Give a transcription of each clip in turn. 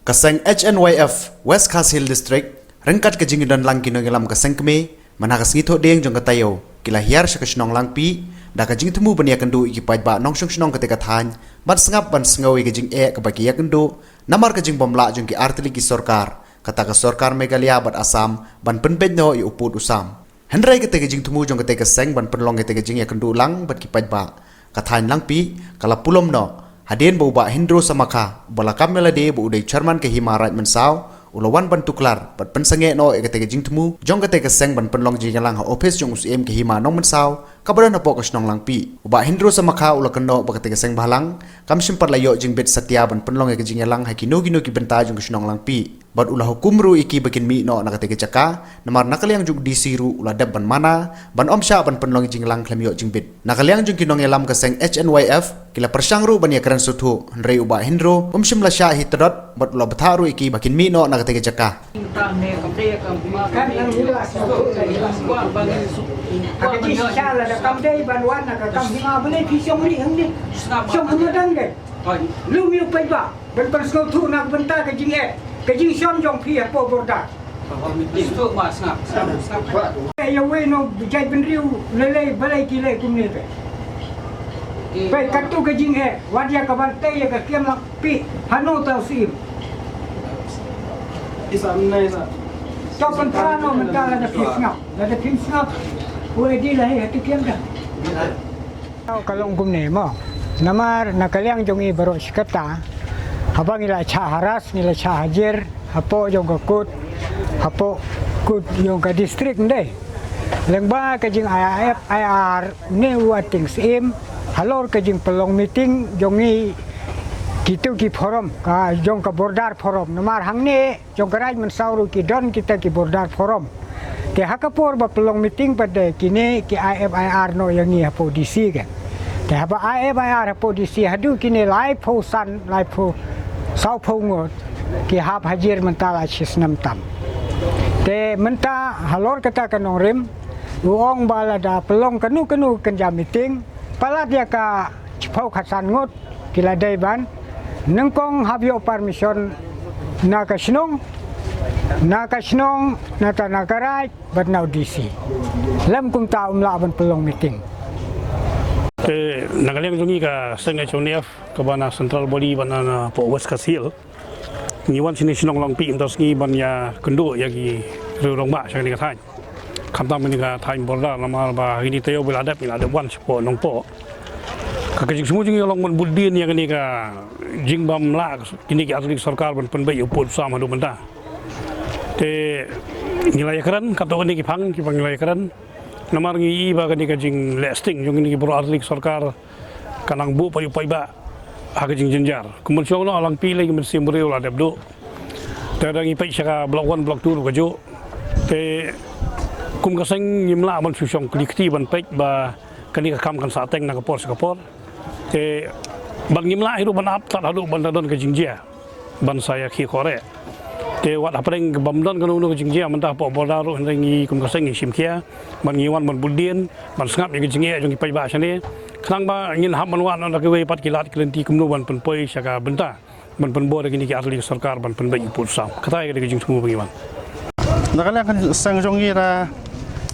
Kaseng HNYF West Khas Hill District rengkat ke jingidan lang kino ngelam kaseng keme manakas ngito deng jong katayo kila hiar syakasnong lang pi da ka jing temu bania kendu iki pait ba nong syong ketika than ban sengap ban sengawi ke jing ka bagi ya kendu namar ke jing bomla jong ki artili ki sorkar kata ka sorkar Meghalaya bat Assam ban penpet no i uput usam Henry ketika jing temu jong ketika seng ban penlong ketika jing ya kendu lang bat ki pait ba kathan lang pi kala pulom no Hadien bau ba Hindro Samaka balakam melade bu udai Chairman ke Himarat mensau ulawan ban tuklar bat pensenge no ketika jing temu jong ketika seng ban penlong jing lang ha office jong UCM ke Hima nong mensau kabaran apo kasnong lang pi ba Hindro Samaka ulakeno ba ketika seng balang kam simpar layo jing bet Satya ban penlong ke jing lang ha kino ki benta jong kasnong lang pi bat ulah hukum ru iki bakin mi no na ketika caka namar nakaliang jong disiru ulah dab ban mana ban omsha ban penlong jing lang klem yo jing bet nakaliang jong kinong elam ke seng HNYF kila persang ru ban ya kran sutu Henry uba Hindro umsim la sha hitadot bat ulah betharu iki bakin mi no na ketika caka Jadi salah dah kamdai banwan nak kam hima boleh pisong ni hang ni. Song hang dan ke. Lu miu pai ba. Ben persau tu nak bentar ke jing ke jing som jong pi apa borda. Itu mas ngap. Ya we no bijai benriu lele balai kile kumne pe. Pai katu ke jing wadia ka bantai ya ka kiam lak pi hanu tau sim. Isa menai sa. Kau pentrano mentala ada pisngap. Ada pisngap. Boleh di lah hati kiam dah. Kalau ungkum ni mo, namar nakaliang jongi baru sekata, abang ila cah haras, ila cah hajar, hapo jong kut, hapo kut jong ke distrik ni. Lengba kejing IAF, IR ni buat things halor kejing pelong meeting jongi gitu ki forum, ka jong ke bordar forum. Namar hang ni jong keraj mensauru ki don kita ki bordar forum. Ke hakapor ba pelong meeting pada kini ki IFIR no yang ni hapo DC kan. Ke haba IFIR hapo DC hadu kini live ho san live ho sau pho ngot ki hab hajir mentala chisnam tam. Te menta halor kata kanong rim uong bala da pelong kanu kenja meeting pala dia ka chpau khasan ngot kila dai ban nengkong habio permission na kasnong nata nagarai bernau DC. Lem kum ta laban pelong meeting. Nakaliang jungi ka seng HNYF ka bana central body bana po West Khas Hill. Ngiwan sini sinong lang pi intos ngi ban ya kendu ya ki rurong ba sa ni ka thai. Kamtam ni ka thai borda lamar ba ini tayo biladap wan po nong po. Kakajing semua jungi long mon budin ya ni ka jingbam la kini ki atlik sarkar ban penbai uput sama hadu benda. Te nilai keran kata ni kipang nilai keran namar ngi iba kan kajing listing jong ni bro atlik sarkar kanang bu payu paiba hakajing jenjar kemudian no alang pilih mesti meriul ada do te dangi pai saka blok 1 blok 2 kajo te kum kaseng nyimla ban susong klikti ban pai ba kani ka kam kan sateng na kapor te ban nyimla hiru ban ap ta halu ban don kajing jia ban saya ki kore te wat apreng bamdon kanu nu jingjia mentah po bodaru ngi kum kaseng simkia man ngiwan man budien man sngap ngi jingjia jong pai ba sane khang ba ngin ham man wan na ke we pat kilat klenti kum nu ban penpoi saka benta ban penbo de ni ki atli sarkar ban penbai put sam kata ke jing tumu bangiwan nakala kan sang jongi ra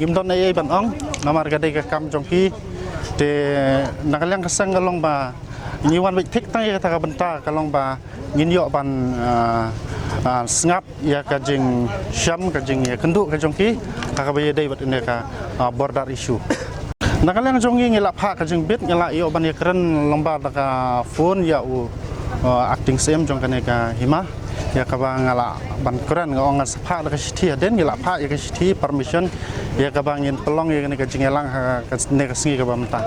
imdon ai ban ong namar ga de ka kam jongki te nakala ka sang galong ba ngiwan bik thik tai ka benta kalong ba ngin yo ban sengap ya kajing syam kajing ya kenduk kajongki kakabaya dai bat ne ka border issue nakalang jongi ngelap ha kajing bit ngelak yo ban ya keren lomba ka phone ya u acting sem jong kane ka hima ya ka ba ngala ban keren ngong sapha ka sithi den ngelap ha ya ka sithi permission ya ka ba ngin pelong ya kane kajing elang ka ne ka singi ka ba menta